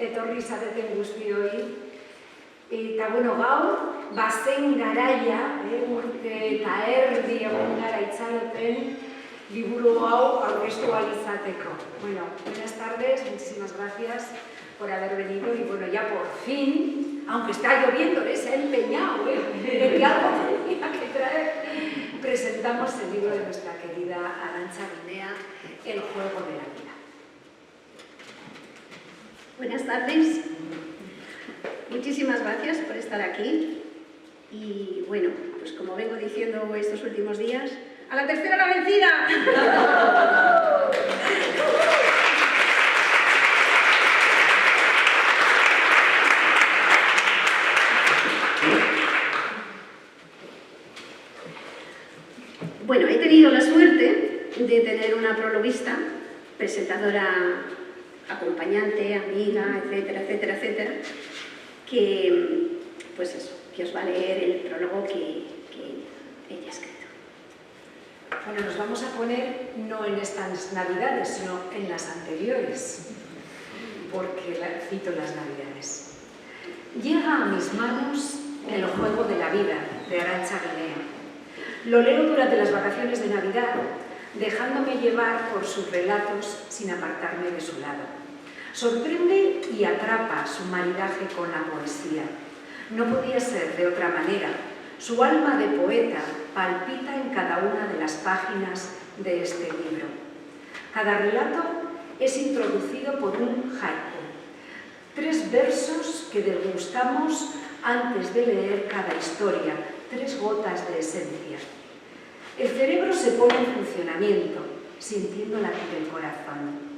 etorri zareten guztioi. Eta, bueno, gaur, bazen garaia, urte eta erdi egon gara itxaroten, liburu hau aurkeztu ahal izateko. Bueno, buenas tardes, muchísimas gracias por haber venido y bueno, ya por fin, aunque está lloviendo, se ha empeñado, de que algo tenía que traer, presentamos el libro de nuestra querida Arantxa Ginea, El juego de la vida. Buenas tardes, muchísimas gracias por estar aquí y bueno, pues como vengo diciendo estos últimos días, ¡a la tercera la vencida! Bueno, he tenido la suerte de tener una prologuista, presentadora, acompañante, amiga, etcétera, etcétera, etcétera, que, pues eso, que os va a leer el prólogo que ella ha escrito. Bueno, nos vamos a poner no en estas Navidades, sino en las anteriores, porque cito las Navidades. Llega a mis manos El juego de la vida, de Arantxa Ginea. Lo leo durante las vacaciones de Navidad, dejándome llevar por sus relatos sin apartarme de su lado. Sorprende y atrapa su maridaje con la poesía. No podía ser de otra manera. Su alma de poeta palpita en cada una de las páginas de este libro. Cada relato es introducido por un haiku, 3 versos que degustamos antes de leer cada historia, 3 gotas de esencia. El cerebro se pone en funcionamiento, sintiendo latir el corazón.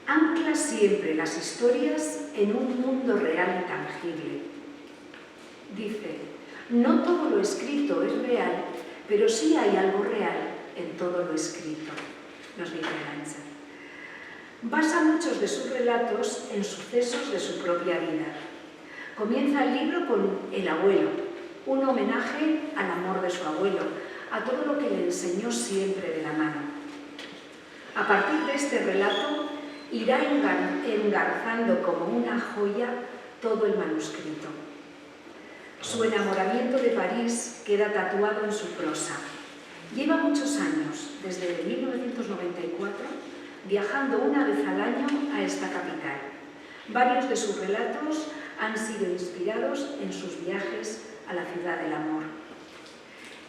Ancla siempre las historias en un mundo real y tangible. Dice, no todo lo escrito es real, pero sí hay algo real en todo lo escrito, nos dice Arantxa. Basa muchos de sus relatos en sucesos de su propia vida. Comienza el libro con El abuelo, un homenaje al amor de su abuelo, a todo lo que le enseñó siempre de la mano. A partir de este relato, irá engarzando como una joya todo el manuscrito. Su enamoramiento de París queda tatuado en su prosa. Lleva muchos años, desde 1994, viajando una vez al año a esta capital. Varios de sus relatos han sido inspirados en sus viajes a la ciudad del amor.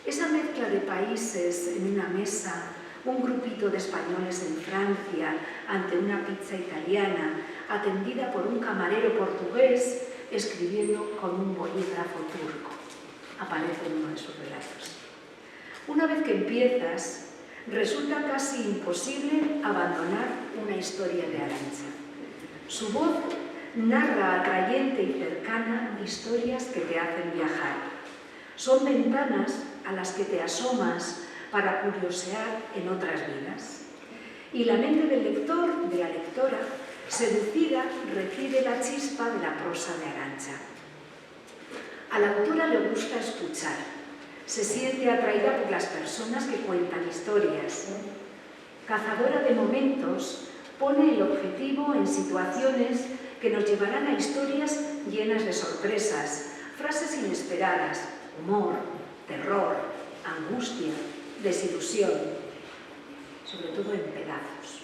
Esa mezcla de países en una mesa, un grupito de españoles en Francia ante una pizza italiana, atendida por un camarero portugués, escribiendo con un bolígrafo turco. Aparece en uno de sus relatos. Una vez que empiezas, resulta casi imposible abandonar una historia de Arantxa. Su voz narra atrayente y cercana historias que te hacen viajar. Son ventanas a las que te asomas para curiosear en otras vidas. Y la mente del lector, de la lectora, seducida, recibe la chispa de la prosa de Arantxa. A la autora le gusta escuchar. Se siente atraída por las personas que cuentan historias. Cazadora de momentos, pone el objetivo en situaciones que nos llevarán a historias llenas de sorpresas, frases inesperadas, humor, terror, angustia, desilusión, sobre todo en pedazos.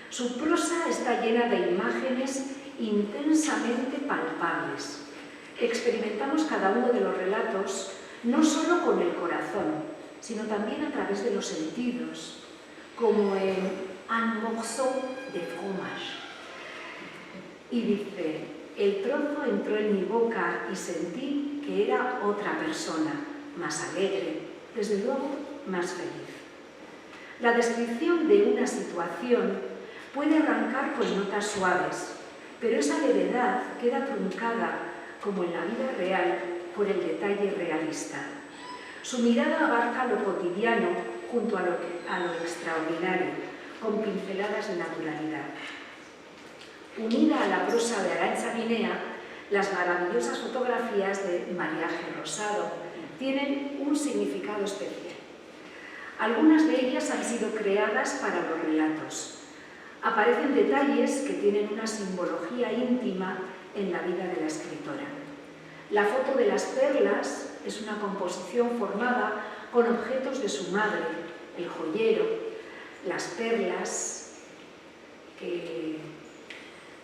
Su prosa está llena de imágenes intensamente palpables. Experimentamos cada uno de los relatos no solo con el corazón, sino también a través de los sentidos, como en Un morceau de fromage. Y dice, el trozo entró en mi boca y sentí que era otra persona, más alegre, desde luego más feliz. La descripción de una situación puede arrancar con notas suaves, pero esa levedad queda truncada, como en la vida real, por el detalle realista. Su mirada abarca lo cotidiano junto a lo extraordinario, con pinceladas de naturalidad. Unida a la prosa de Arantxa Ginea, las maravillosas fotografías de María G. Rosado tienen un significado especial. Algunas de ellas han sido creadas para los relatos. aparecen detalles que tienen una simbología íntima en la vida de la escritora. La foto de las perlas es una composición formada con objetos de su madre, el joyero, las perlas que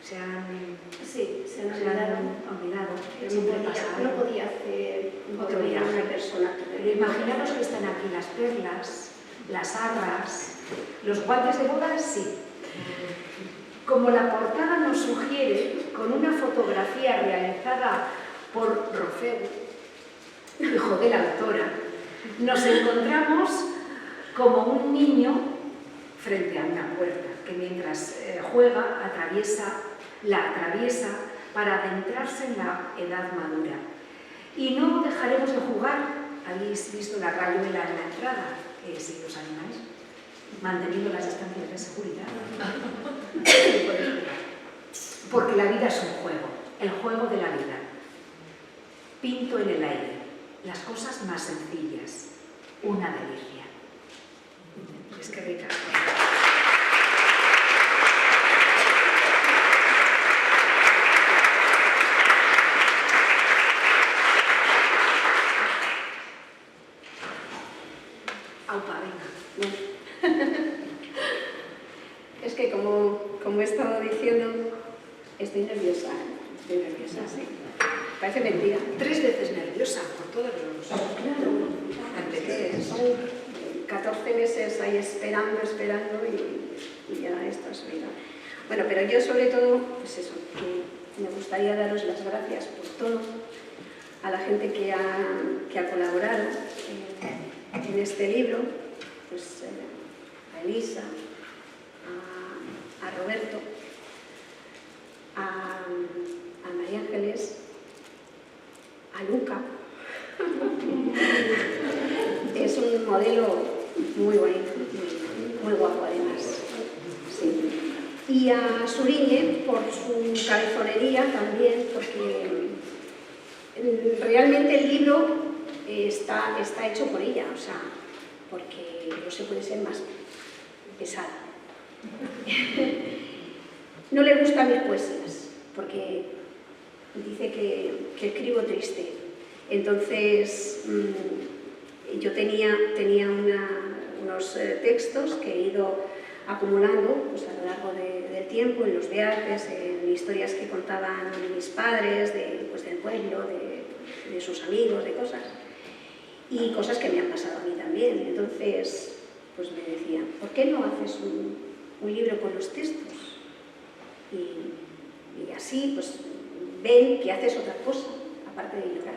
se han olvidado. No podía hacer otro viaje. Una persona. Pero imaginaros que están aquí las perlas, las arras, los guantes de boda, sí. Como la portada nos sugiere, con una fotografía realizada por Rofeu, hijo de la autora, nos encontramos como un niño frente a una puerta que mientras juega la atraviesa para adentrarse en la edad madura. Y no dejaremos de jugar. Habéis visto la rayuela en la entrada, si os animáis, manteniendo las distancias de seguridad. Porque la vida es un juego, el juego de la vida. Pinto en el aire, las cosas más sencillas, una delicia. Es que rica. Aupa, venga. Es que como he estado diciendo, estoy nerviosa, sí. Parece mentira. 3 veces nerviosa por todos los anteriores. Son 14 meses ahí esperando y ya esto es vida. Bueno, pero yo sobre todo, pues eso, que me gustaría daros las gracias por todo, a la gente que ha colaborado en este libro, pues a Elisa, a Roberto, a María Ángeles, a Luca. Es un modelo muy bonito, muy guapo además. Sí. Y a Suriñe por su cabezonería también, porque realmente el libro está hecho por ella, o sea, porque no se puede ser más pesada. No le gustan mis poesías, porque dice que escribo triste. Entonces, yo tenía unos textos que he ido acumulando pues, a lo largo del tiempo, en los viajes, en historias que contaban mis padres, pues, del pueblo, de sus amigos, de cosas. Y cosas que me han pasado a mí también. Entonces, pues me decían, ¿por qué no haces un libro con los textos? Y así, pues, ven que haces otra cosa, aparte de llorar.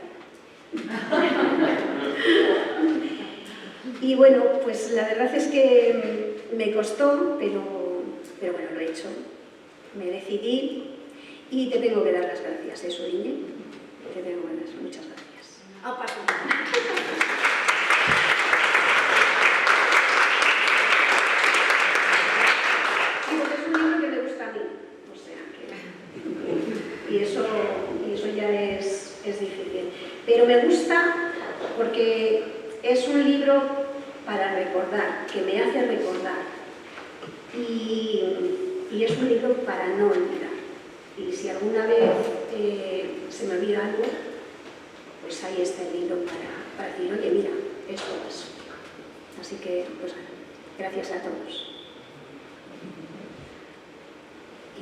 Y bueno, pues la verdad es que me costó, pero bueno, lo he hecho. Me decidí y te tengo que dar las gracias, Suriñe. Te tengo que dar muchas gracias. Es un libro que me gusta a mí, o sea que... Y eso ya es difícil. Pero me gusta porque es un libro para recordar, que me hace recordar. Y es un libro para no olvidar. Y si alguna vez se me olvida algo, pues ahí está el libro para decir, oye, mira, esto pasó. Así que, pues, gracias a todos. Y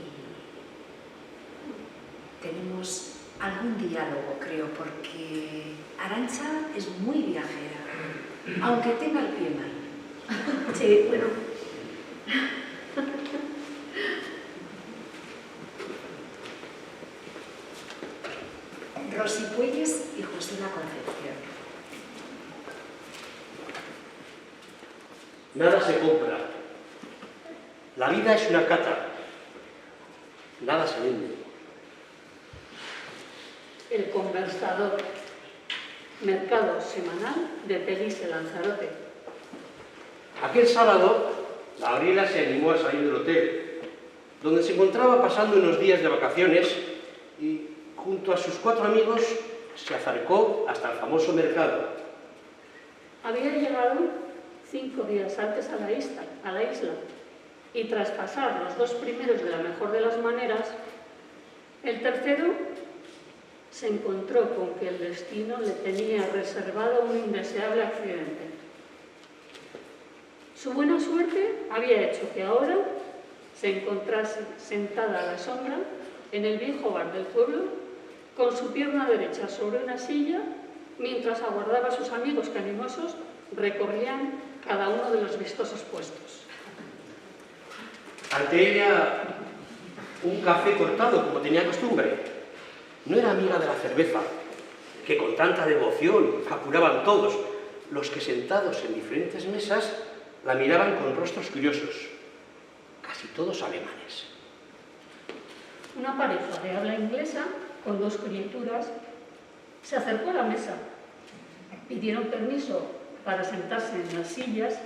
tenemos algún diálogo, creo, porque Arantxa es muy viajera, aunque tenga el pie mal. Sí, bueno. Rosy Puelles y José Concepción. Nada se compra. La vida es una cata. Nada se vende. El Conversador. Mercado semanal de pelis de Lanzarote. Aquel sábado, Gabriela se animó a salir del hotel, donde se encontraba pasando unos días de vacaciones y, junto a sus 4 amigos, se acercó hasta el famoso mercado. Había llegado 5 días antes a la isla y tras pasar los 2 primeros de la mejor de las maneras, el tercero se encontró con que el destino le tenía reservado un indeseable accidente. Su buena suerte había hecho que ahora se encontrase sentada a la sombra en el viejo bar del pueblo, con su pierna derecha sobre una silla, mientras aguardaba a sus amigos que animosos recorrían cada uno de los vistosos puestos. Ante ella, un café cortado, como tenía costumbre. No era amiga de la cerveza, que con tanta devoción apuraban todos los que sentados en diferentes mesas la miraban con rostros curiosos, casi todos alemanes. Una pareja de habla inglesa, con 2 criaturas, se acercó a la mesa. Pidieron permiso para sentarse en las sillas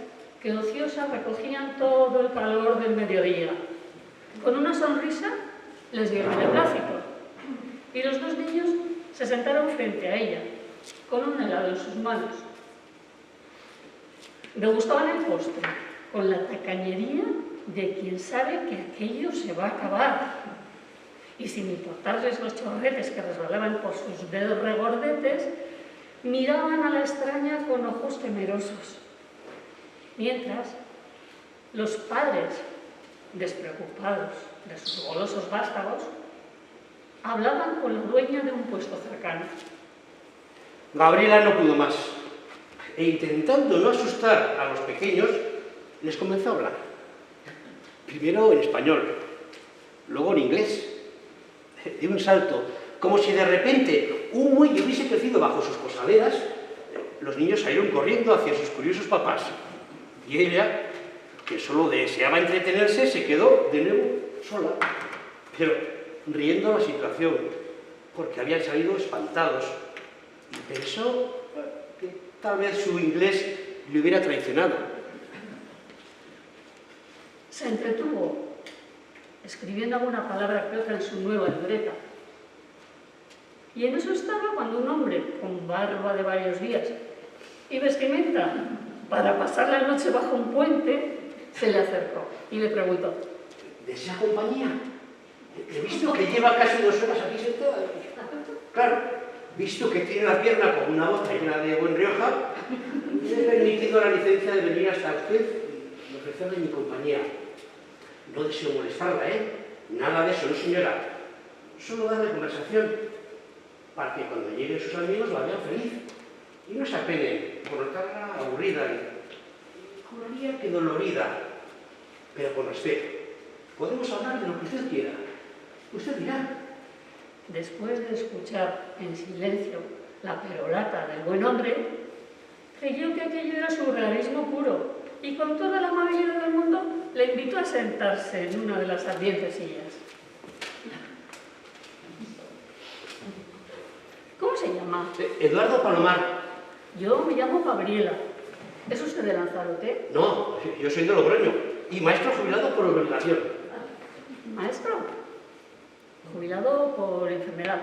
que ociosas recogían todo el calor del mediodía. Con una sonrisa les dio el beneplácito y los 2 niños se sentaron frente a ella, con un helado en sus manos. Degustaban el postre, con la tacañería de quien sabe que aquello se va a acabar. Y sin importarles los chorretes que resbalaban por sus dedos regordetes, miraban a la extraña con ojos temerosos. Mientras, los padres, despreocupados de sus golosos vástagos, hablaban con la dueña de un puesto cercano. Gabriela no pudo más, e intentando no asustar a los pequeños, les comenzó a hablar. Primero en español, luego en inglés, de un salto, como si de repente un muelle hubiese crecido bajo sus cosaleras. Los niños salieron corriendo hacia sus curiosos papás, y ella, que solo deseaba entretenerse, se quedó de nuevo sola, pero riendo la situación, porque habían salido espantados, y pensó que tal vez su inglés le hubiera traicionado. Se entretuvo escribiendo alguna palabra que otra en su nueva libreta. Y en eso estaba cuando un hombre con barba de varios días y vestimenta para pasar la noche bajo un puente se le acercó y le preguntó: ¿Desea compañía? He visto que lleva casi 2 horas aquí sentada. Claro, visto que tiene la pierna con una bota llena de buen Rioja, me he permitido la licencia de venir hasta usted y ofrecerle mi compañía. No deseo molestarla, ¿eh? Nada de eso, no señora. Solo darle conversación para que cuando lleguen sus amigos la vean feliz y no se apenen por notarla aburrida y juraría que dolorida, pero con respeto. Podemos hablar de lo que usted quiera. Usted dirá. Después de escuchar en silencio la perorata del buen hombre, creyó que aquello era surrealismo puro y con toda la amabilidad del mundo le invitó a sentarse en una de las ardientes sillas. ¿Cómo se llama? Eduardo Palomar. Yo me llamo Gabriela. ¿Es usted de Lanzarote? No, yo soy de Logroño y maestro jubilado por obligación. ¿Maestro? ¿Jubilado por enfermedad?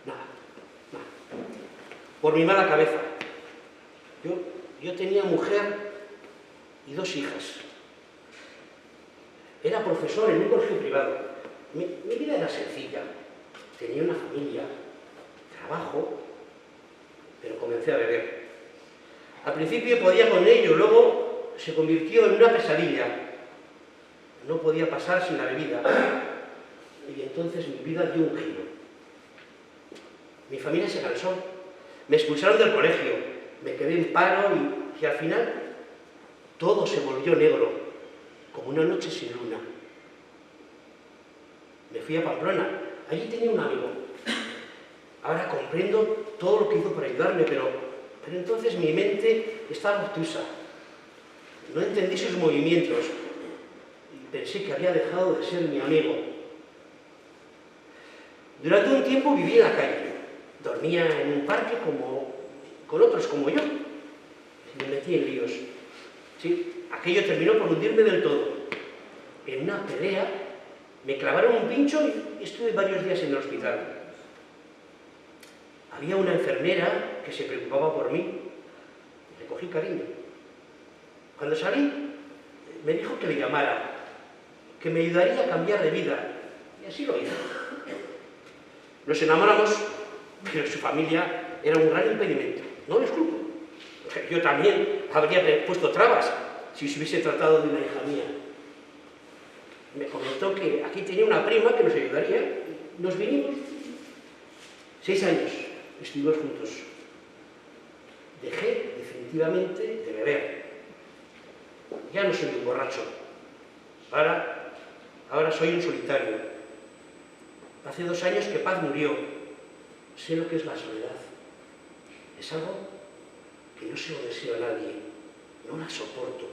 Nada. Por mi mala cabeza. Yo tenía mujer y 2 hijas. Era profesor en un colegio privado. Mi vida era sencilla. Tenía una familia, trabajo, pero comencé a beber. Al principio podía con ello, luego se convirtió en una pesadilla. No podía pasar sin la bebida. Y entonces mi vida dio un giro. Mi familia se cansó. Me expulsaron del colegio. Me quedé en paro y al final todo se volvió negro, como una noche sin luna. Me fui a Pamplona. Allí tenía un amigo. Ahora comprendo todo lo que hizo para ayudarme, pero entonces mi mente estaba obtusa. No entendí sus movimientos y pensé que había dejado de ser mi amigo. Durante un tiempo viví en la calle. Dormía en un parque con otros como yo. Me metí en líos. Sí, aquello terminó por hundirme del todo. En una pelea me clavaron un pincho y estuve varios días en el hospital. Había una enfermera que se preocupaba por mí. Le cogí cariño. Cuando salí, me dijo que le llamara. que me ayudaría a cambiar de vida. Y así lo hizo. Nos enamoramos, pero su familia era un gran impedimento. No les culpo. Yo también habría puesto trabas si se hubiese tratado de una hija mía. Me comentó que aquí tenía una prima que nos ayudaría. Nos vinimos. 6 años estuvimos juntos. Dejé definitivamente de beber. Ya no soy un borracho. Ahora soy un solitario. Hace 2 años que Paz murió. Sé lo que es la soledad. Es algo que no se lo deseo a nadie. No la soporto.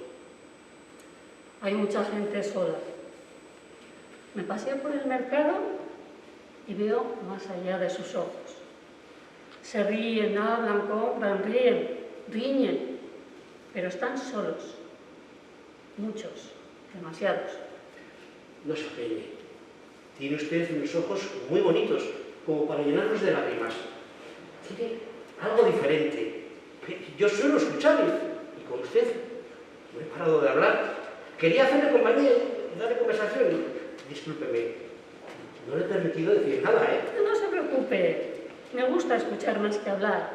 Hay mucha gente sola. Me paseo por el mercado y veo más allá de sus ojos. Se ríen, hablan, compran, riñen, pero están solos. Muchos, demasiados. No se apeñe. Tiene usted unos ojos muy bonitos, como para llenarlos de lágrimas. Tiene algo diferente. Yo suelo escucharle, y con usted no he parado de hablar. Quería hacerle compañía y darle conversación. Discúlpeme, no le he permitido decir nada, ¿eh? No se preocupe, me gusta escuchar más que hablar.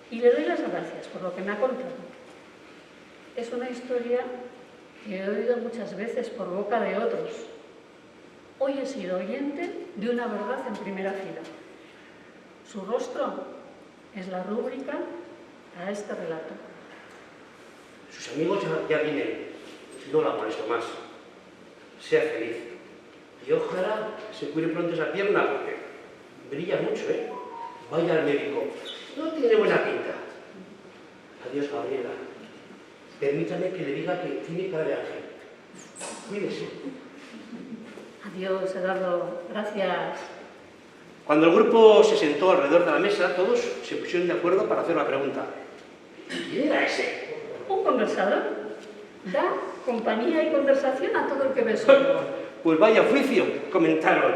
Y le doy las gracias por lo que me ha contado. Es una historia que he oído muchas veces por boca de otros. Hoy he sido oyente de una verdad en primera fila. Su rostro es la rúbrica a este relato. Sus amigos ya vienen. No la molesto más. Sea feliz. Y ojalá se cure pronto esa pierna, porque brilla mucho, ¿eh? Vaya al médico. No tiene buena pinta. Adiós, Gabriela. Permítame que le diga que tiene cara de ángel. Cuídese. Adiós, Eduardo. Gracias. Cuando el grupo se sentó alrededor de la mesa, todos se pusieron de acuerdo para hacer la pregunta. ¿Quién era ese? Un conversador da compañía y conversación a todo el que ve solo. Pues vaya oficio, comentaron.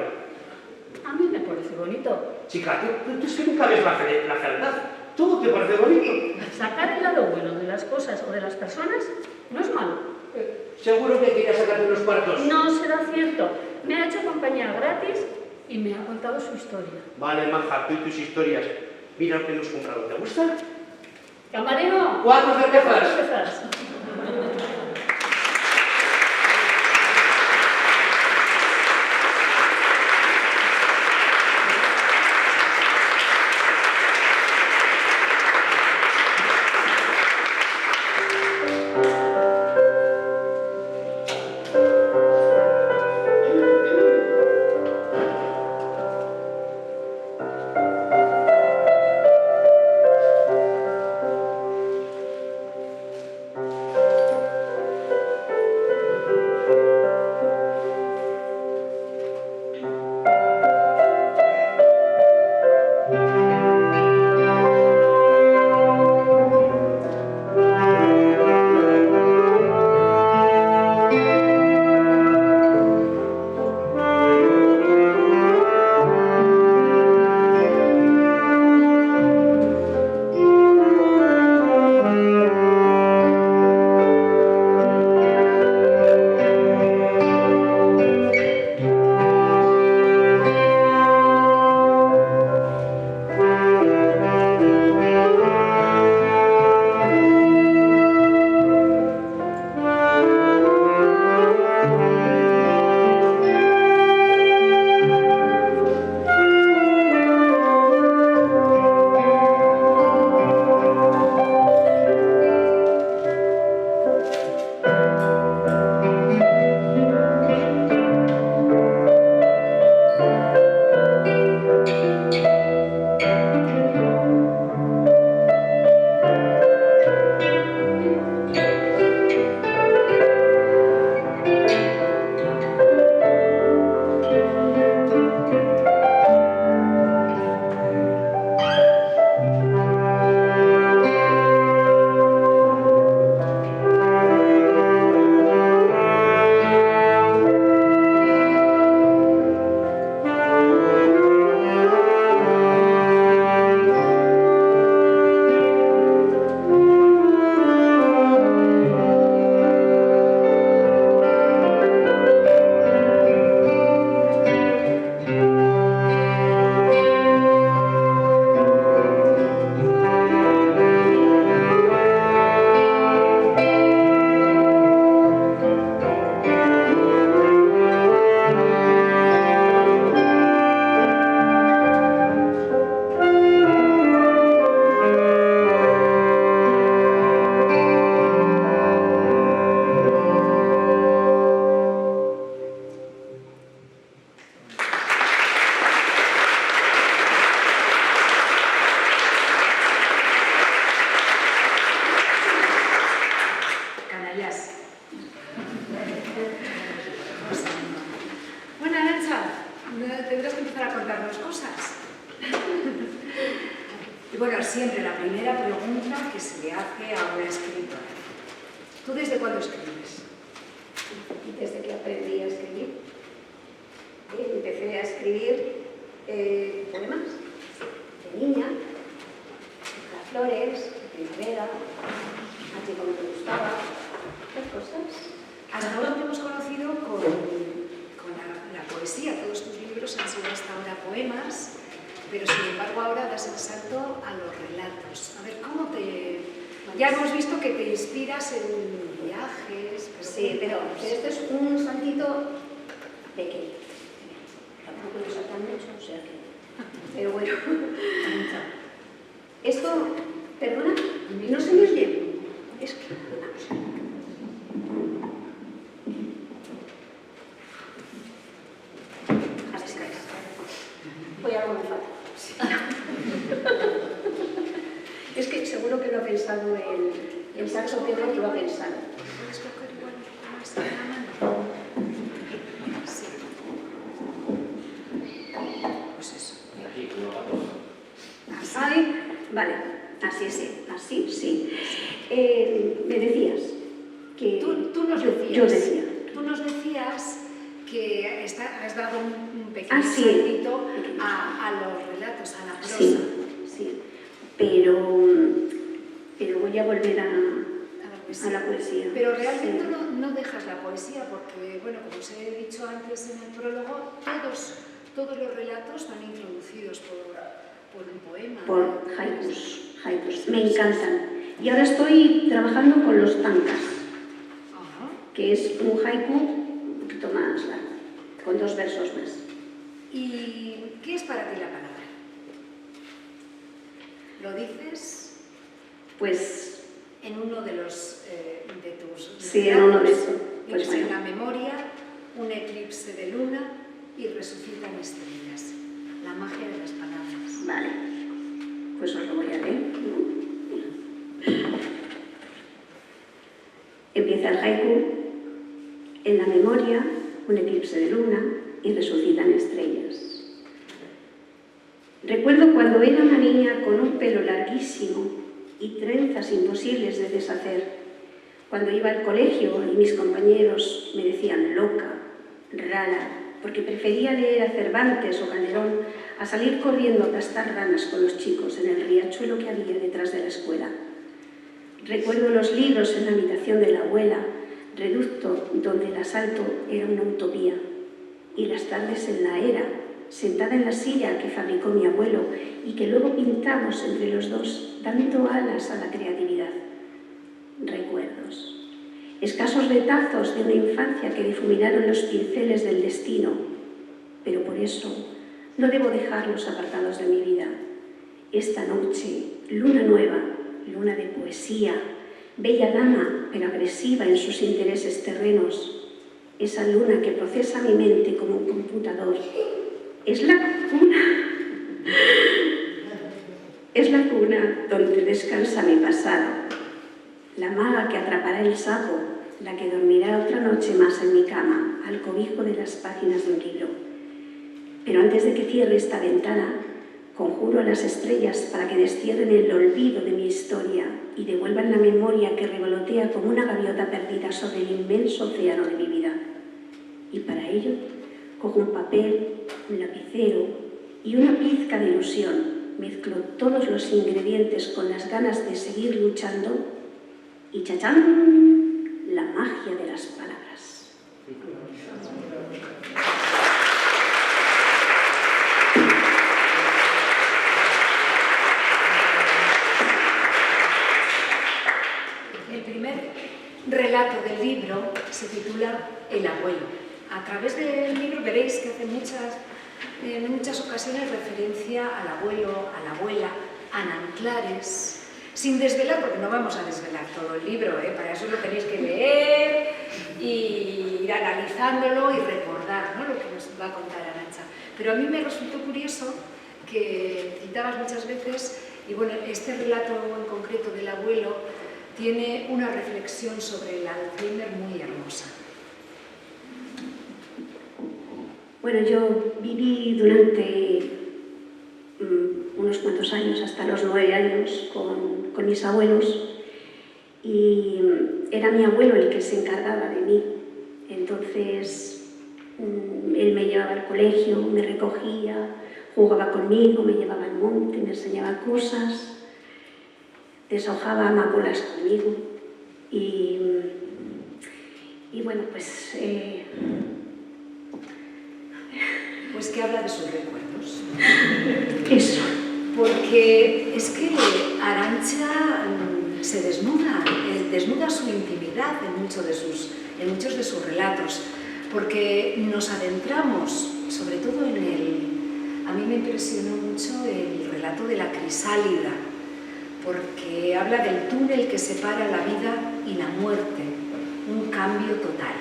A mí me parece bonito. Chica, tú es que nunca ves la fealdad. Todo te parece bonito. Sacar el lado bueno de las cosas o de las personas no es malo. Seguro que quería sacarte unos cuartos. No será cierto. Me ha hecho compañía gratis y me ha contado su historia. Vale, maja, tú y tus historias. Mira lo que hemos comprado. ¿Te gusta? ¡Camarero! 4 cervezas. 4 cervezas. otras cosas. Y bueno, siempre la primera pregunta que se le hace a una escritora. ¿Tú desde cuándo escribes? Desde que aprendí a escribir. Empecé a escribir poemas de niña, las flores, de primavera, a ti como te gustaba, estas cosas. Hasta ahora te hemos conocido con la poesía. Todos tus libros han sido hasta ahora poemas, pero sin embargo ahora das el salto a los relatos. A ver, ¿cómo te...? Ya hemos visto que te inspiras en viajes... Sí, pero esto es un saltito pequeño. Tampoco lo saltan mucho, o sea que... Pero bueno. Esto, perdona, no se me oye. Es que... Voy a algo muy falta. Es que seguro que lo ha pensado el saxo tenor, que lo ha pensado. ¿Puedes coger igual un poco más en la mano? Sí. Pues eso. Así. Ay, vale, así sí, así sí. Me decías que... Tú nos decías. Yo decía. Tú nos decías que has dado un pequeño Sí. saltito a los relatos, a la prosa. Sí, sí. Pero voy a volver a la poesía. Pero realmente Sí. no dejas la poesía porque, bueno, como os he dicho antes en el prólogo, todos los relatos van introducidos por un poema. Por haikus. Me encantan. Y ahora estoy trabajando con los tankas, Ajá. que es un haiku un poquito más largo, con 2 versos más. ¿Y qué es para ti la palabra? ¿Lo dices Pues en uno de los de tus sí, en uno de relatos? esos. Pues Dices, en bueno. la memoria, un eclipse de luna y resucitan estrellas. La magia de las palabras. Vale, pues os lo voy a leer. Empieza el haiku. En la memoria, un eclipse de luna y resucitan estrellas. Recuerdo cuando era una niña con un pelo larguísimo y trenzas imposibles de deshacer. Cuando iba al colegio y mis compañeros me decían loca, rara, porque prefería leer a Cervantes o Calderón a salir corriendo a aplastar ranas con los chicos en el riachuelo que había detrás de la escuela. Recuerdo los libros en la habitación de la abuela, reducto donde el asalto era una utopía, y las tardes en la era, sentada en la silla que fabricó mi abuelo y que luego pintamos entre los dos, dando alas a la creatividad. Recuerdos. Escasos retazos de una infancia que difuminaron los pinceles del destino, pero por eso no debo dejarlos apartados de mi vida. Esta noche, luna nueva, luna de poesía, bella dama pero agresiva en sus intereses terrenos, esa luna que procesa mi mente como un computador, es la cuna donde descansa mi pasado, la maga que atrapará el sapo, la que dormirá otra noche más en mi cama, al cobijo de las páginas de un libro. Pero antes de que cierre esta ventana, conjuro a las estrellas para que destierren el olvido de mi historia y devuelvan la memoria que revolotea como una gaviota perdida sobre el inmenso océano de mi vida. Y para ello, cojo un papel, un lapicero y una pizca de ilusión. Mezclo todos los ingredientes con las ganas de seguir luchando y ¡chachán! La magia de las palabras. El primer relato del libro se titula El abuelo. A través del libro veréis que hace en muchas ocasiones referencia al abuelo, a la abuela, a Nanclares, sin desvelar, porque no vamos a desvelar todo el libro, para eso lo tenéis que leer y ir analizándolo y recordar, ¿no?, lo que nos va a contar Arantxa. Pero a mí me resultó curioso que citabas muchas veces, y bueno, este relato en concreto del abuelo tiene una reflexión sobre el Alzheimer muy hermosa. Bueno, yo viví durante años, hasta los 9 años, con mis abuelos. Y era mi abuelo el que se encargaba de mí. Entonces, él me llevaba al colegio, me recogía, jugaba conmigo, me llevaba al monte, me enseñaba cosas, deshojaba amapolas conmigo. Y bueno, pues... Pues que habla de sus recuerdos. Eso. Porque es que Arantxa se desnuda su intimidad en muchos de sus relatos, porque nos adentramos, sobre todo a mí me impresionó mucho el relato de la crisálida, porque habla del túnel que separa la vida y la muerte, un cambio total.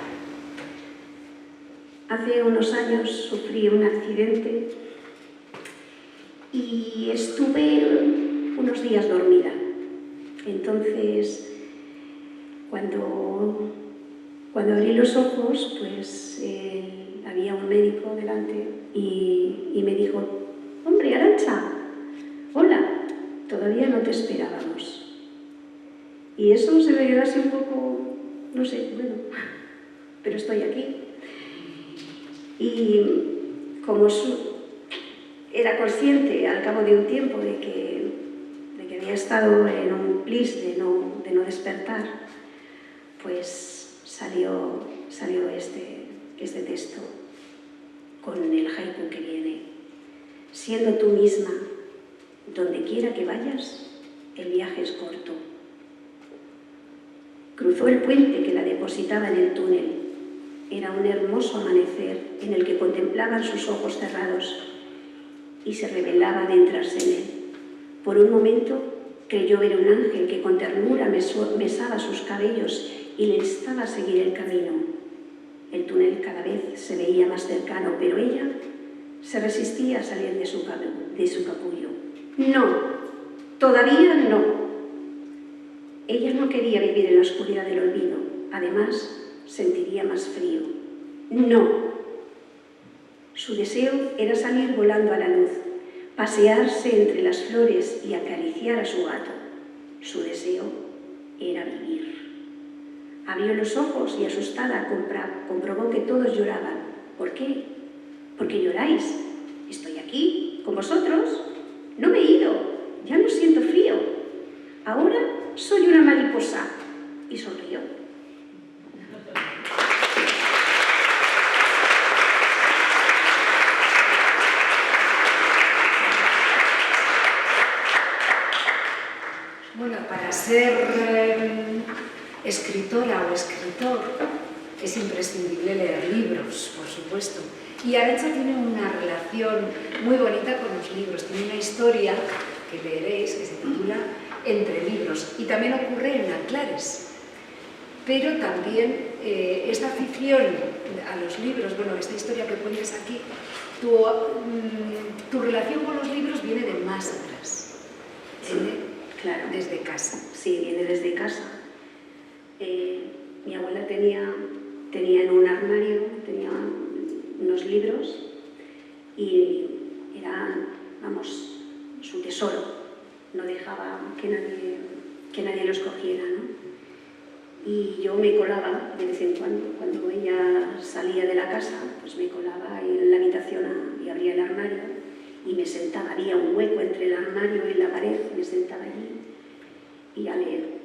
Hace unos años sufrí un accidente y estuve unos días dormida. Entonces, cuando abrí los ojos, pues había un médico delante y me dijo: «Hombre, Arantxa, hola, todavía no te esperábamos». Y eso se me quedó así un poco, no sé, bueno, pero estoy aquí. Y como era consciente al cabo de un tiempo de que había estado en un plis de no despertar, pues salió este texto con el haiku que viene. Siendo tú misma, donde quiera que vayas, el viaje es corto. Cruzó el puente que la depositaba en el túnel. Era un hermoso amanecer en el que contemplaban sus ojos cerrados y se revelaba adentrarse en él. Por un momento creyó ver un ángel que con ternura mesaba sus cabellos y le instaba a seguir el camino. El túnel cada vez se veía más cercano, pero ella se resistía a salir de su capullo. No, todavía no. Ella no quería vivir en la oscuridad del olvido. Además, sentiría más frío. No. Su deseo era salir volando a la luz, pasearse entre las flores y acariciar a su gato. Su deseo era vivir. Abrió los ojos y, asustada, comprobó que todos lloraban. ¿Por qué? ¿Por qué lloráis? Estoy aquí, con vosotros. No me he ido, ya no siento frío. Ahora soy una mariposa. Y sonrió. Bueno, para ser escritora o escritor es imprescindible leer libros, por supuesto. Y Arantxa tiene una relación muy bonita con los libros. Tiene una historia que leeréis que se titula Entre libros, y también ocurre en Nanclares. Pero también esta afición a los libros, bueno, esta historia que cuentas aquí, tu relación con los libros viene de más atrás. Claro. Desde casa. Sí, viene desde casa. Mi abuela tenía en un armario, tenía unos libros y eran, vamos, su tesoro. No dejaba que nadie los cogiera, ¿no? Y yo me colaba de vez en cuando ella salía de la casa, pues me colaba en la habitación y abría el armario y me sentaba, había un hueco entre el armario y la pared, me sentaba allí y a leer.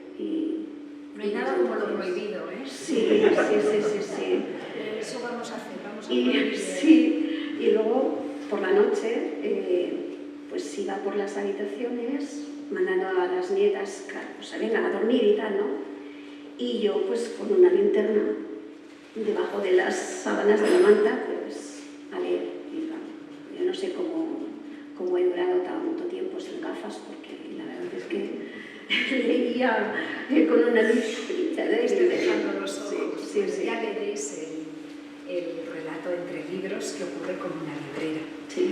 No hay nada como lo prohibido, ¿eh? Sí. Eso vamos a hacer, vamos a Y, sí, y luego por la noche pues iba por las habitaciones mandando a las nietas, pues vengan a dormir y tal, ¿no? Y yo pues con una linterna debajo de las sábanas de la manta, pues a leer. Y, yo no sé cómo he durado tanto tiempo sin gafas, porque la verdad es que leía con una luz. Estoy dejando los ojos. Sí. Ya leeréis el relato Entre libros que ocurre con una librera. Sí.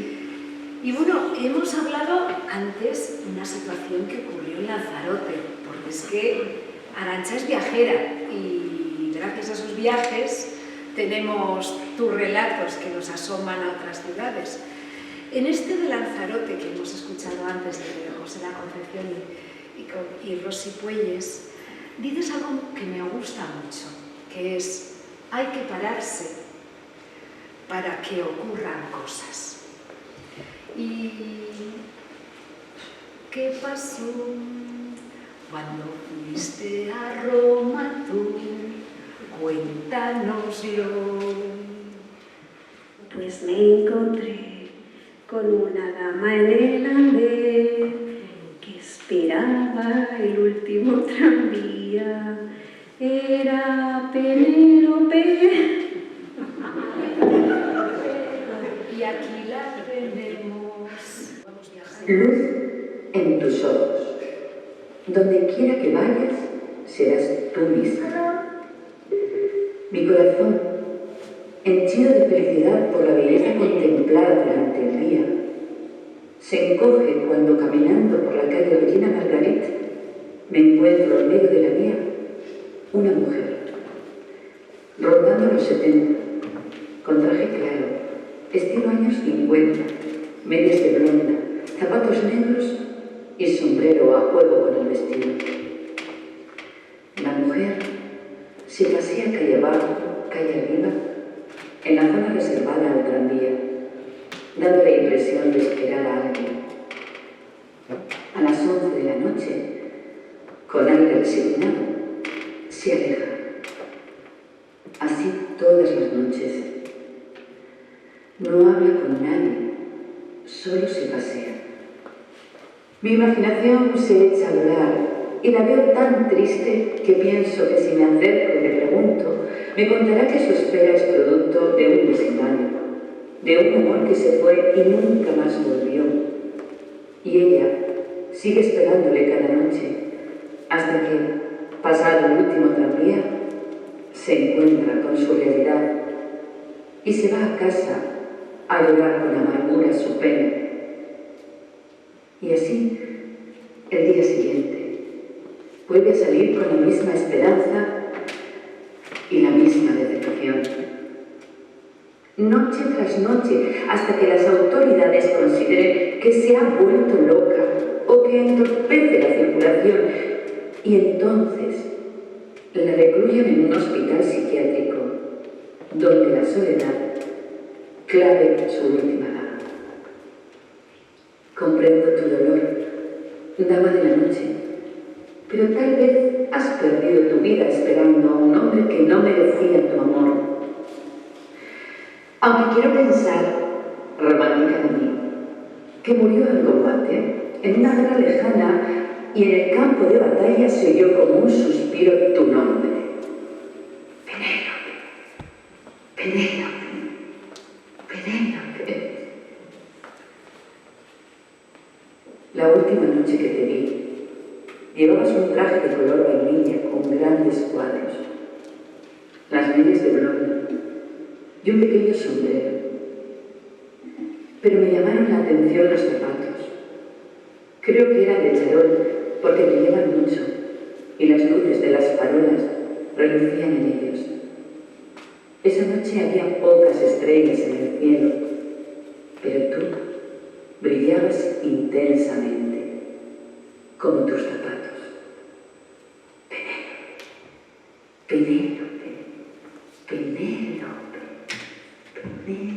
Y bueno, hemos hablado antes de una situación que ocurrió en Lanzarote, porque es que Arantxa es viajera y gracias a esos viajes tenemos tus relatos que nos asoman a otras ciudades. En este de Lanzarote que hemos escuchado antes de José de la Concepción y Rosy Puelles, dices algo que me gusta mucho, que es: hay que pararse para que ocurran cosas. ¿Y qué pasó cuando fuiste a Roma tú? Cuéntanoslo. Pues me encontré con una dama en el andén que esperaba el último tranvía. Era Penélope. Y aquí la tenemos. Luz en tus ojos. Donde quiera que vayas, serás tú misma. Mi corazón, henchido de felicidad por la belleza contemplada durante el día, se encoge cuando, caminando por la calle Regina Margarit, me encuentro en medio de la vía una mujer, rondando los 70, con traje claro, estilo años 50, medias de blonda, zapatos negros y sombrero a juego con el vestido. La mujer se pasea calle abajo, calle arriba, en la zona reservada al tranvía, dando la impresión de esperar a alguien. A las 11 de la noche, con aire resignado, se aleja. Así todas las noches. No habla con nadie, solo se pasea. Mi imaginación se echa a volar y la veo tan triste que pienso que si me acerco y le pregunto, me contará que su espera es producto de un desengaño, de un amor que se fue y nunca más volvió. Y ella sigue esperándole cada noche, hasta que, pasado el último tranvía, se encuentra con su realidad y se va a casa a llorar con amargura su pena. Y así, el día siguiente, vuelve a salir con la misma esperanza y la misma decepción. Noche tras noche, hasta que las autoridades consideren que se ha vuelto loca o que entorpece la circulación, y entonces la recluyen en un hospital psiquiátrico, donde la soledad clave su última daga. Comprendo tu dolor, dama de la noche, pero tal vez has perdido tu vida esperando a un hombre que no merecía tu amor. Aunque quiero pensar, romántica de mí, que murió en combate, en una guerra lejana, y en el campo de batalla se oyó como un suspiro tu nombre. Penélope, Penélope, Penélope. La última noche que te vi, llevabas un traje de color vainilla con grandes cuadros, las medias de blonda y un pequeño sombrero. Pero me llamaron la atención los zapatos. Creo que eran de charol porque brillaban mucho y las luces de las farolas relucían en ellos. Esa noche había pocas estrellas en el cielo, pero tú brillabas intensamente, como tus zapatos. Penélope, Penélope, Penélope.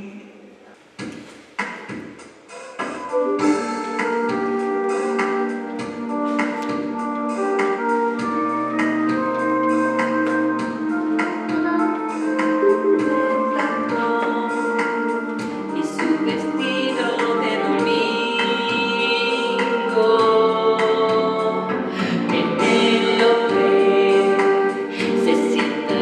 Y su vestido de domingo, Penélope se sienta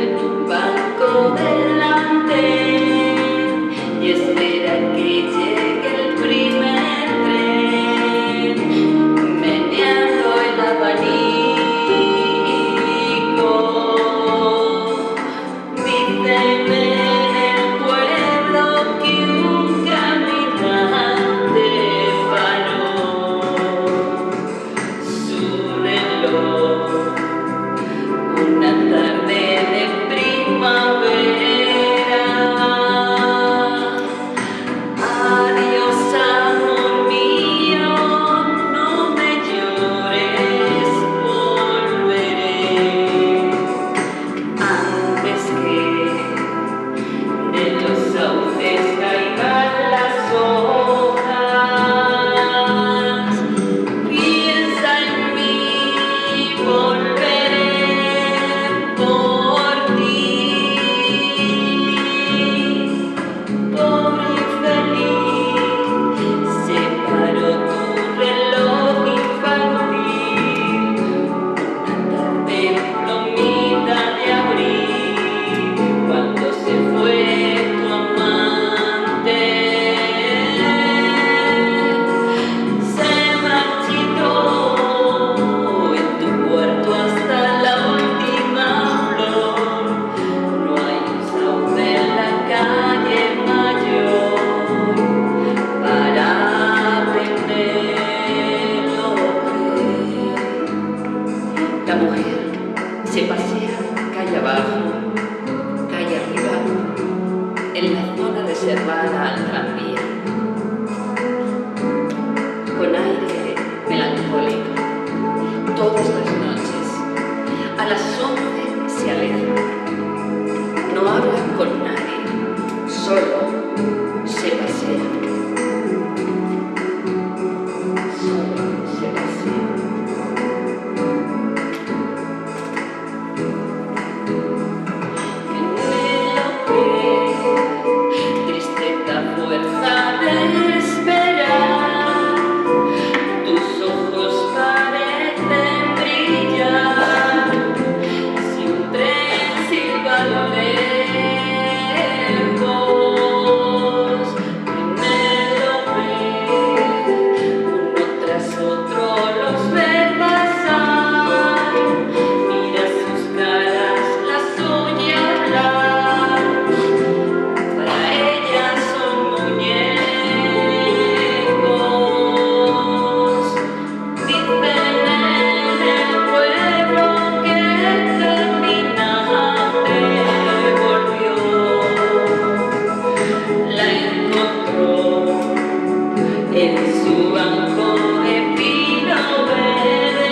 en su banco de pino verde.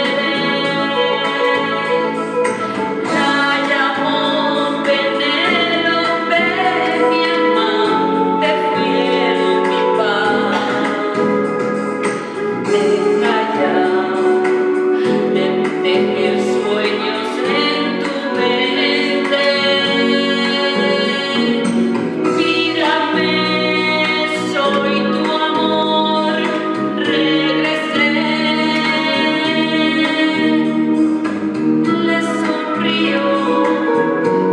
La llamó Penélope, mi amante fiel, mi paz. Deja ya de tejer sueños en tu mente. Mírame, soy tu amor, regresé. Le sonrió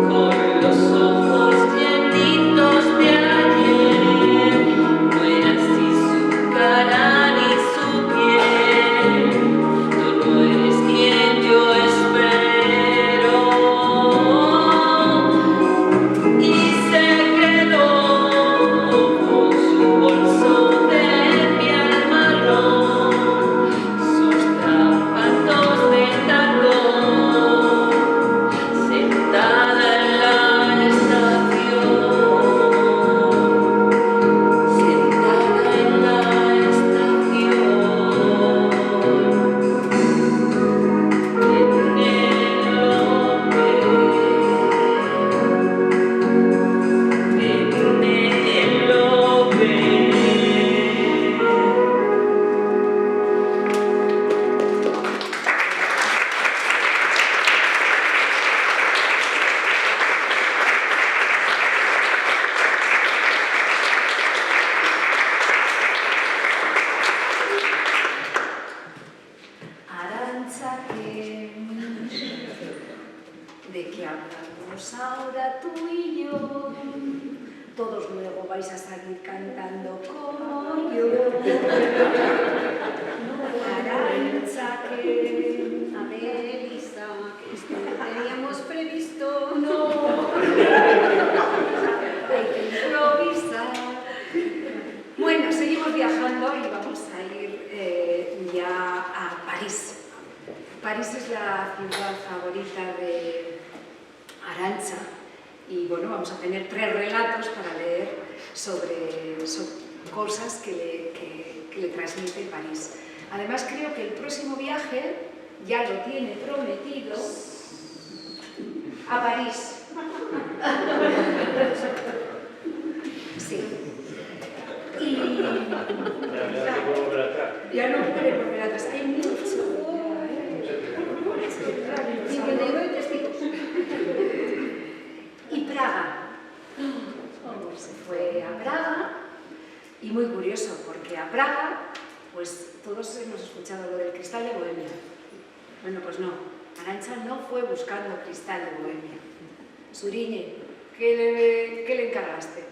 con los ojos llenitos de ayer. No era así su cara ni su piel. Tú no eres quien yo espero. Y se quedó con su bolso de piel marrón, sus zapatos de tacón, sentada en la estación, sentada en la estación. Arantxa, ¿de qué hablamos ahora tú y yo? Todos luego vais a salir cantando como yo. Arantxa, A ver, Elisa, que esto lo teníamos previsto. no, hay que improvisar. Bueno, seguimos viajando y vamos a ir ya a París. París es la ciudad favorita de Arantxa y bueno, vamos a tener 3 relatos para leer sobre cosas que le transmite París. Además creo que el próximo viaje ya lo tiene prometido a París. Sí. Y ya no puede volver atrás. Hay mucho. Y Praga. Se fue a Praga y muy curioso porque a Praga, pues todos hemos escuchado lo del cristal de Bohemia. Bueno, pues no. Arantxa no fue buscando cristal de Bohemia. Suriñe, ¿qué le encargaste?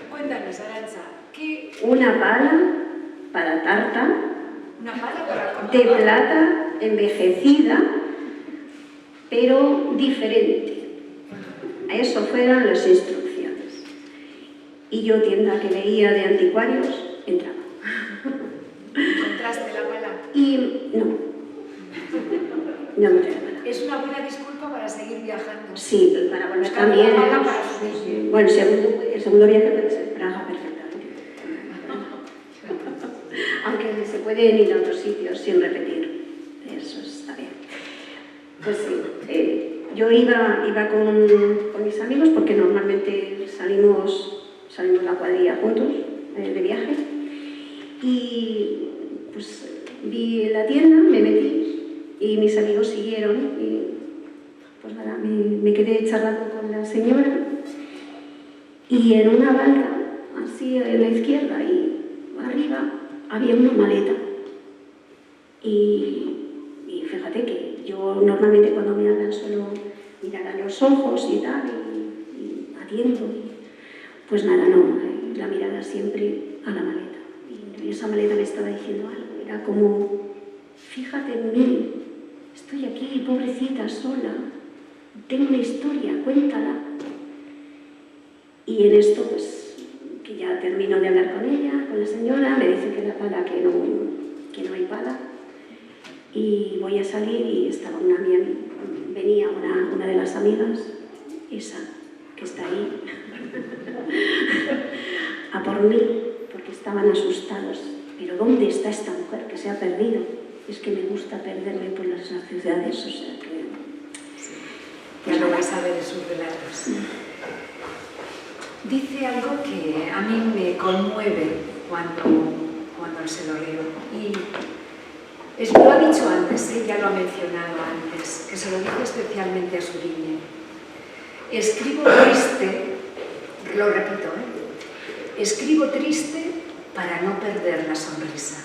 Cuéntanos, Arantxa, ¿qué? Una pala para tarta Una pala para de plata envejecida, pero diferente. Eso fueron las instrucciones. Y yo, tienda que veía de anticuarios, entraba. ¿Encontraste la pala? Y no encontré la pala. Es una buena disculpa para seguir viajando. Sí, para volver Buscando también. la pala para subir. Bueno, el segundo viaje puede ser Praga perfectamente. Aunque se pueden ir a otros sitios sin repetir. Eso está bien. Pues sí, yo iba con mis amigos porque normalmente salimos la cuadrilla juntos de viaje. Y pues vi la tienda, me metí y mis amigos siguieron. Y pues nada, me quedé charlando con la señora. Y en una balda, así a la izquierda y arriba, había una maleta. Y fíjate que yo normalmente cuando me hablan suelo mirar a los ojos y tal, y atiendo. Pues nada, no, la mirada siempre a la maleta. Y esa maleta me estaba diciendo algo, era como, fíjate en mí, estoy aquí, pobrecita, sola, tengo una historia, cuéntala. Y en esto, pues, que ya termino de hablar con ella, con la señora, me dice que la pala, que no hay pala. Y voy a salir y estaba venía una de las amigas, esa que está ahí, dormir porque estaban asustados. Pero ¿dónde está esta mujer que se ha perdido? Es que me gusta perderme por las ciudades, o sea que... Ya lo vais a ver en sus relatos. Dice algo que a mí me conmueve cuando se lo leo. Y lo ha dicho antes, ya lo ha mencionado antes, que se lo dice especialmente a su niña. Escribo triste, lo repito, escribo triste para no perder la sonrisa.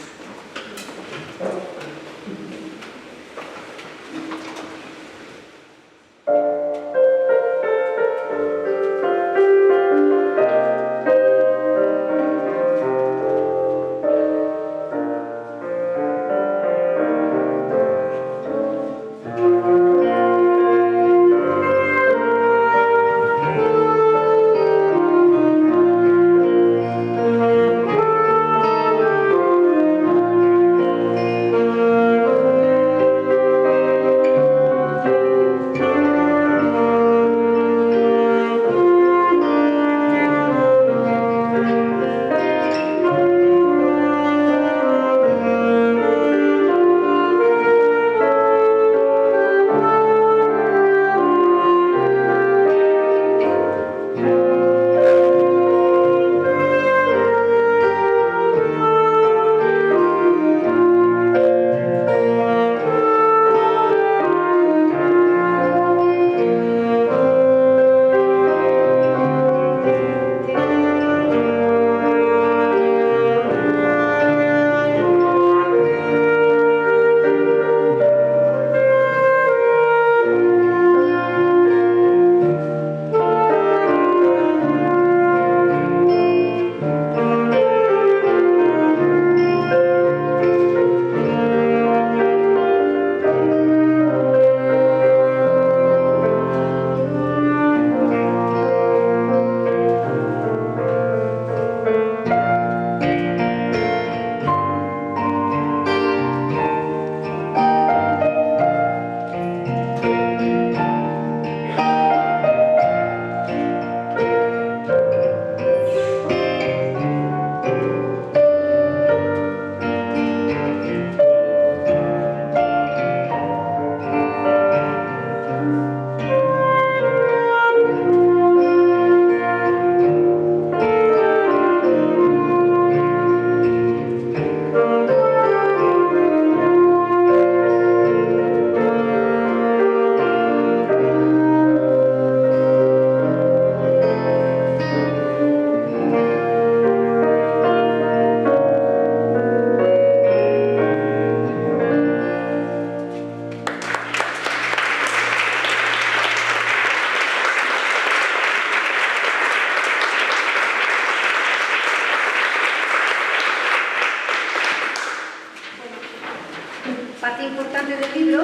Parte importante del libro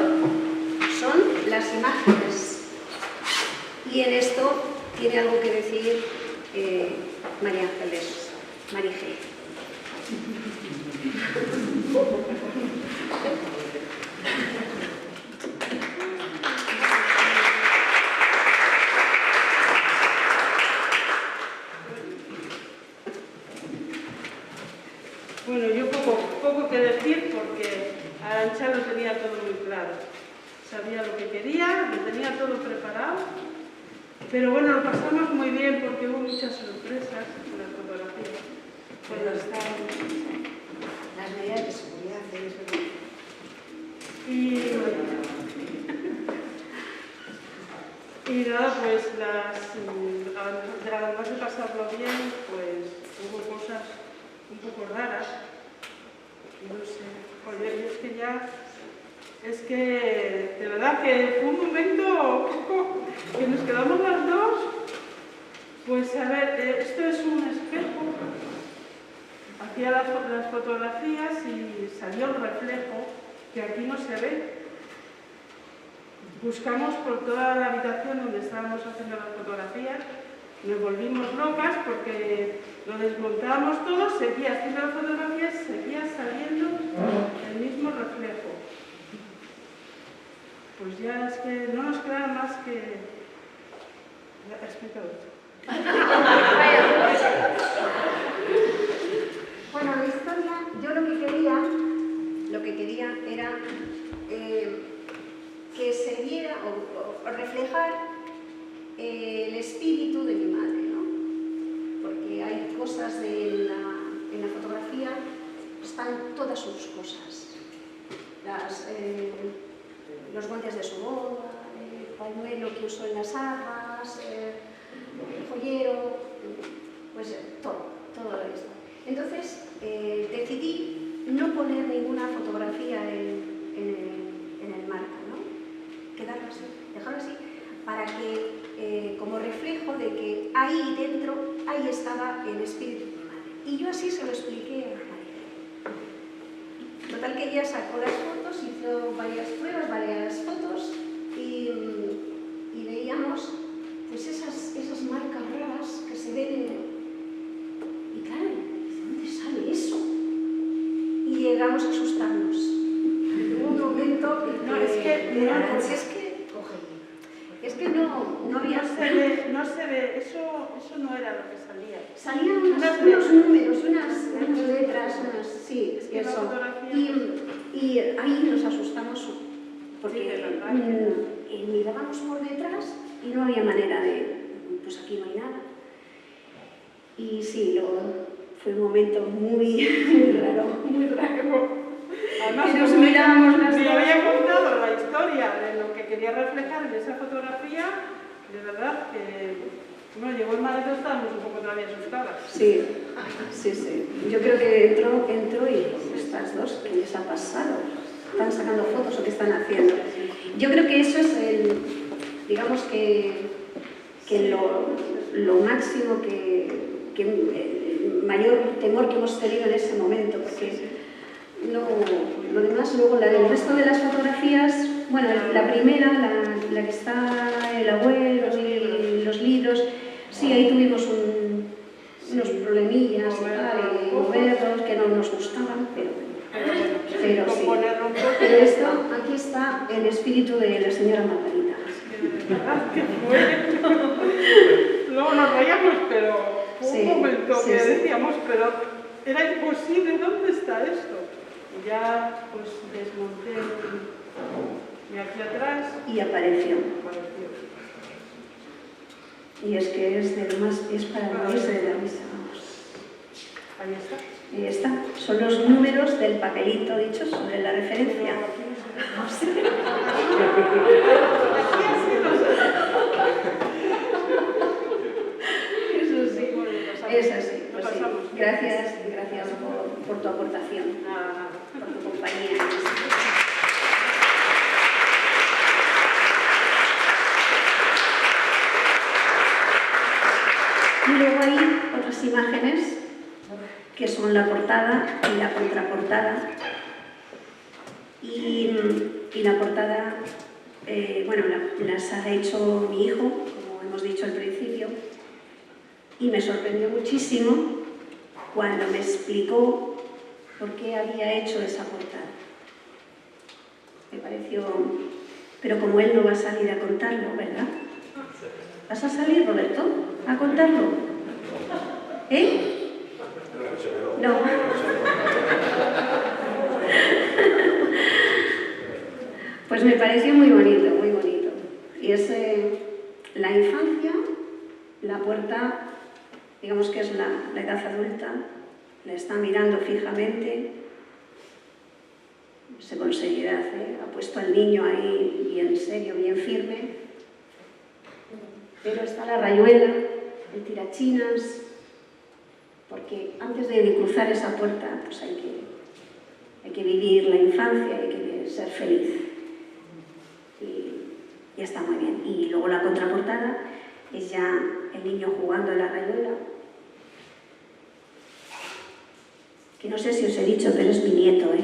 son las imágenes. Y en esto tiene algo que decir María Ángeles, Marige. Bueno, yo poco que decir porque Arantxa lo tenía todo muy claro. Sabía lo que quería, lo tenía todo preparado, pero bueno, lo pasamos muy bien porque hubo muchas sorpresas en las fotografías. Pero están las medidas de seguridad de eso. Y nada, pues además de pasarlo bien, pues hubo cosas un poco raras. No sé, oye, es que de verdad que fue un momento que nos quedamos las dos. Pues a ver, esto es un espejo. Hacía las fotografías y salió el reflejo que aquí no se ve. Buscamos por toda la habitación donde estábamos haciendo las fotografías, nos volvimos locas porque lo desmontábamos todo, seguía haciendo las fotografías, seguía saliendo el mismo reflejo. Pues ya es que no nos queda más que... Explica otro. todas sus cosas. Los guantes de su boda, el pañuelo que usó en las armas, el joyero, pues todo esto. Entonces decidí no poner ninguna fotografía en el marco, ¿no? Quedarlo así, dejarlo así, para que, como reflejo de que ahí dentro, ahí estaba el espíritu de mi madre. Y yo así se lo expliqué a María. Total que ella sacó las fotos, hizo varias pruebas, varias fotos y veíamos pues esas marcas raras que se ven y claro, ¿de dónde sale eso? Y llegamos a asustarnos. Hubo un momento en No, es que no había... No se ve, eso no era lo que salía. Salían unos números, unas letras, sí, Es que la eso. fotografía... Y ahí nos asustamos porque Sí, de verdad. mirábamos por detrás y no había manera de, pues aquí no hay nada. Y sí, fue un momento muy raro, muy raro. Además, Que nos como mirábamos las me dos. había contado la historia de lo que quería reflejar en esa fotografía, de verdad que, bueno, llegó el marido, estábamos un poco todavía asustadas. Sí. Yo creo que entró y estas dos, ¿qué les ha pasado? ¿Están sacando fotos o qué están haciendo? Yo creo que eso es digamos que lo máximo el mayor temor que hemos tenido en ese momento, porque lo demás, luego el resto de las fotografías, bueno, la primera, la que está el abuelo y los libros, sí, ahí tuvimos unos problemillas y moverlos que no nos gustaban, pero sí. Pero esto, aquí está el espíritu de la señora Margarita. De verdad que fue. Luego nos reíamos, pero hubo un momento que decíamos, pero era imposible, ¿dónde está esto? Y ya pues desmonté y aquí atrás Y apareció. apareció. Y es que es para morirse de la risa, vamos. Ahí está. Ahí está. Son los números del papelito dicho sobre la referencia. Eso sí, es así. Pues sí. Gracias por tu aportación, por tu compañía. Y luego hay otras imágenes que son la portada y la contraportada. Y la portada, bueno, las ha hecho mi hijo, como hemos dicho al principio, y me sorprendió muchísimo cuando me explicó por qué había hecho esa portada. Me pareció... Pero como él no va a salir a contarlo, ¿verdad? ¿Vas a salir, Roberto, a contarlo? ¿Eh? No. Pues me pareció muy bonito, muy bonito. Y es la infancia, la puerta, digamos que es la edad adulta, la está mirando fijamente, se con seriedad, ha puesto al niño ahí bien serio, bien firme, pero está la rayuela, el tirachinas, porque antes de cruzar esa puerta pues hay que vivir la infancia, hay que ser feliz. Y está muy bien. Y luego la contraportada es ya el niño jugando en la rayuela, que no sé si os he dicho, pero es mi nieto, ¿eh?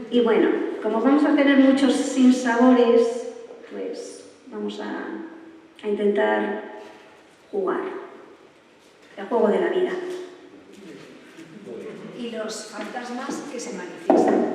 Y bueno, como vamos a tener muchos sinsabores, pues vamos a intentar jugar el juego de la vida. Y los fantasmas que se manifiestan.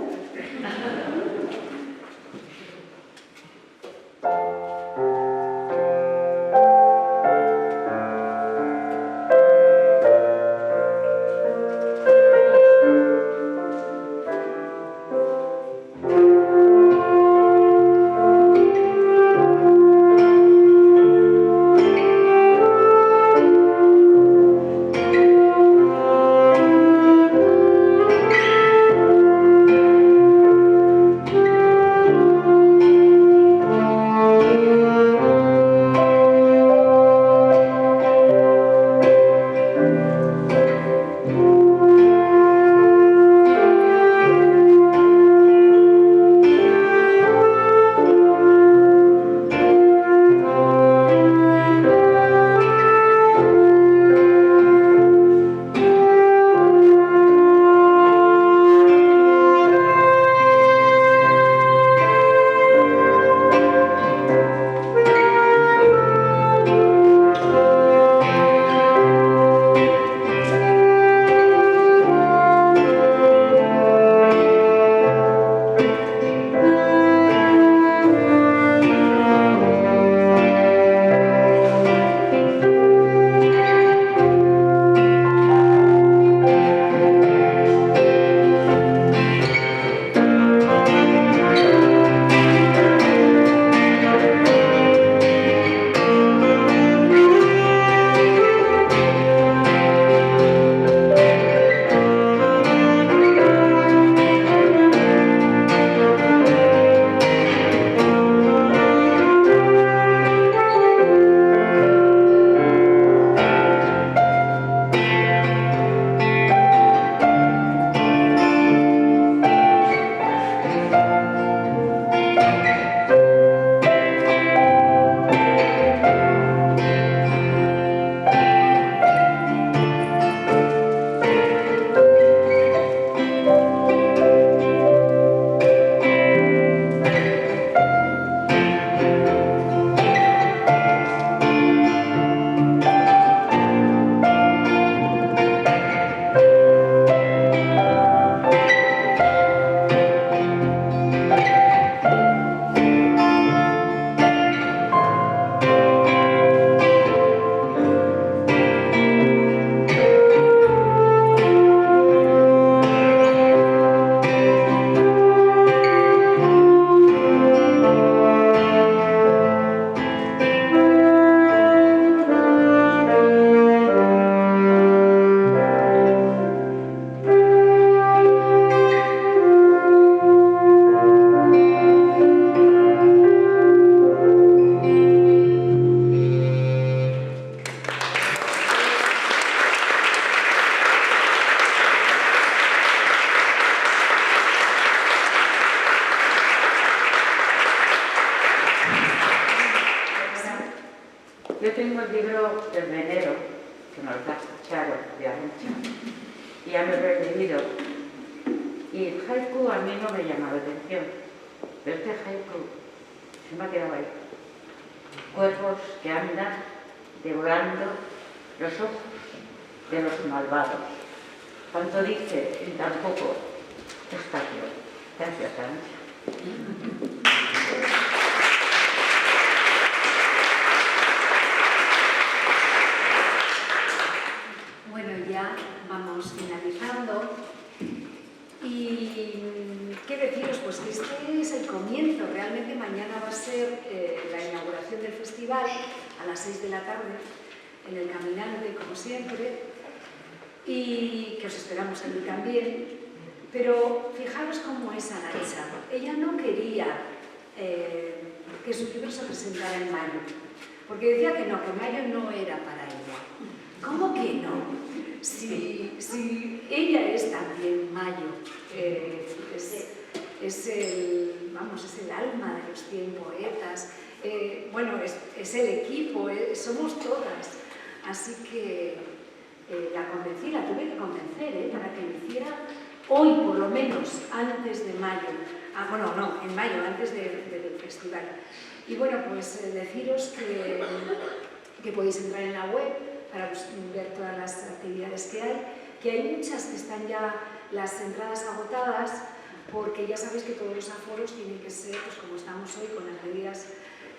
libro El venero, que nos da Charo de Arancha, y ya me lo he leído. Y el haiku a mí no me llama la atención, pero este haiku se me ha quedado ahí. Cuervos que andan devorando los ojos de los malvados. Cuanto dice y tampoco está claro. Gracias, Arancha. Bueno, ya vamos finalizando. Y qué deciros, pues que este es el comienzo. Realmente mañana va a ser la inauguración del festival a las 6 de la tarde en el Caminante, como siempre, y que os esperamos allí también. Pero fijaros cómo es Arancha. Ella no quería que su libro se presentara en mayo, porque decía que mayo no era para ella. ¿Cómo que no? Si ella es también Mayo, es el alma de los 100 poetas, bueno, es el equipo, somos todas. Así que la convencí, la tuve que convencer para que lo hiciera hoy, por lo menos, antes de mayo. Bueno, no, en mayo, antes del festival. Y bueno, pues deciros que podéis entrar en la web para ver todas las actividades que hay muchas que están ya las entradas agotadas, porque ya sabéis que todos los aforos tienen que ser, pues como estamos hoy, con las medidas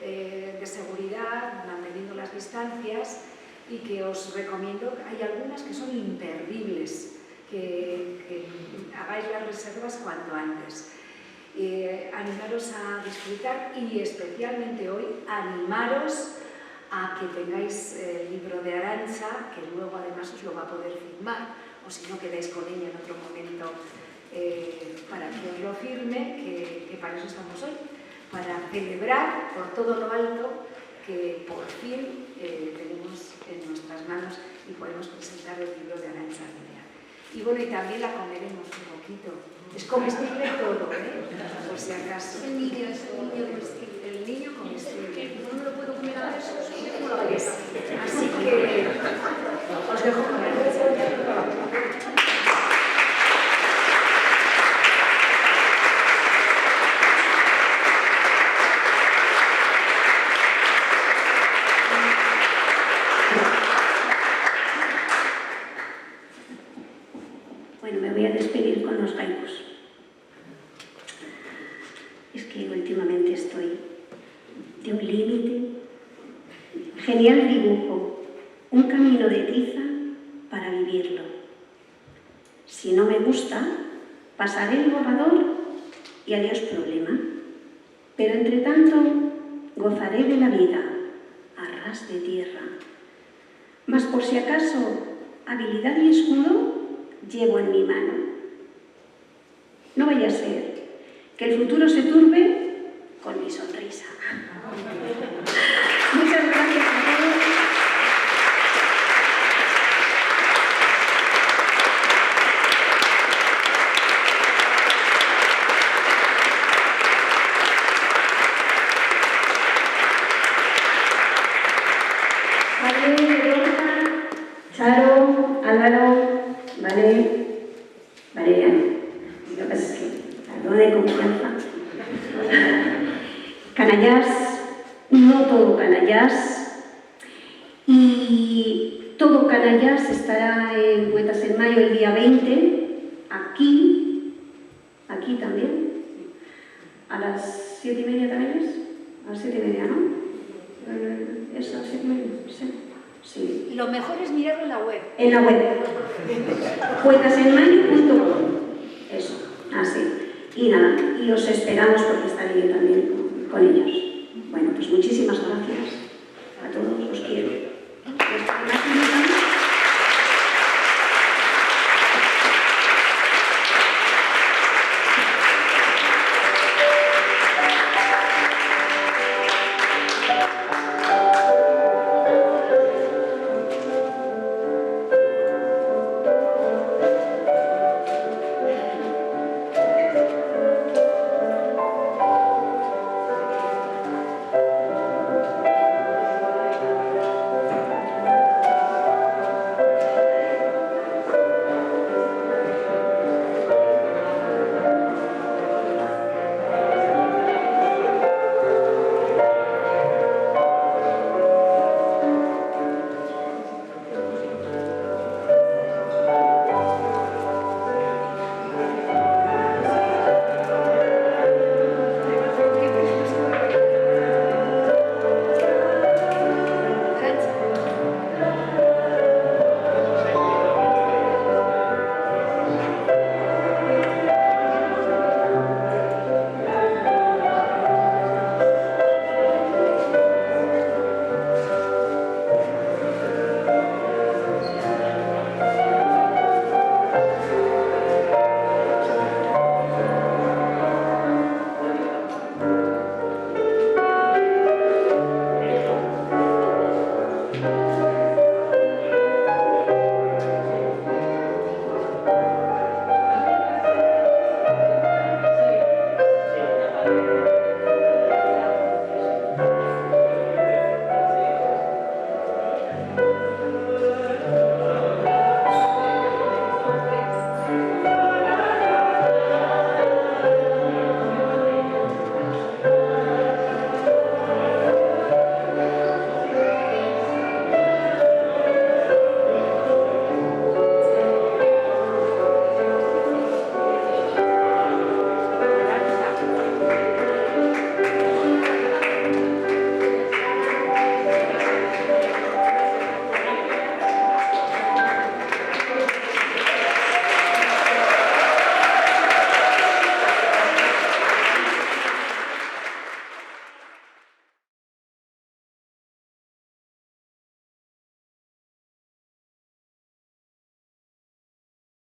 de seguridad, manteniendo las distancias, y que os recomiendo, hay algunas que son imperdibles, que hagáis las reservas cuanto antes. Animaros a disfrutar y especialmente hoy animaros a que tengáis el libro de Arancha, que luego además os lo va a poder firmar, o si no quedáis con ella en otro momento para que os lo firme, que para eso estamos hoy, para celebrar por todo lo alto que por fin tenemos en nuestras manos y podemos presentar el libro de Arancha Aguilera. Y bueno, y también la comeremos un poquito. Es comestible todo, por si acaso. El niño comestible. El niño comestible. No me lo puedo comer a eso. Así que os dejo con Arancha. Bueno, me voy a despedir con los haikus. Es que últimamente estoy de un límite. Genial dibujo, un camino de tiza para vivirlo. Si no me gusta, pasaré el borrador y adiós problema. Pero entre tanto, gozaré de la vida a ras de tierra. Mas por si acaso, habilidad y escudo llevo en mi mano. No vaya a ser que el futuro se turbe con mi sonrisa. Muchas gracias a todos. Vale, Verónica, Charo, Álvaro, vale, lo que pasa es que algo de confianza. Canallas, no todo Canallas, y todo Canallas estará en Poetas en Mayo el día 20, aquí también, a las 7:30 también es, a las 7:30, ¿no? ¿Es a las 7:30? Sí. Lo mejor es mirarlo en la web. En la web. poetasenmayo.com. Eso, así. Y nada, y os esperamos porque estaré yo también con ellos. Bueno, pues muchísimas gracias.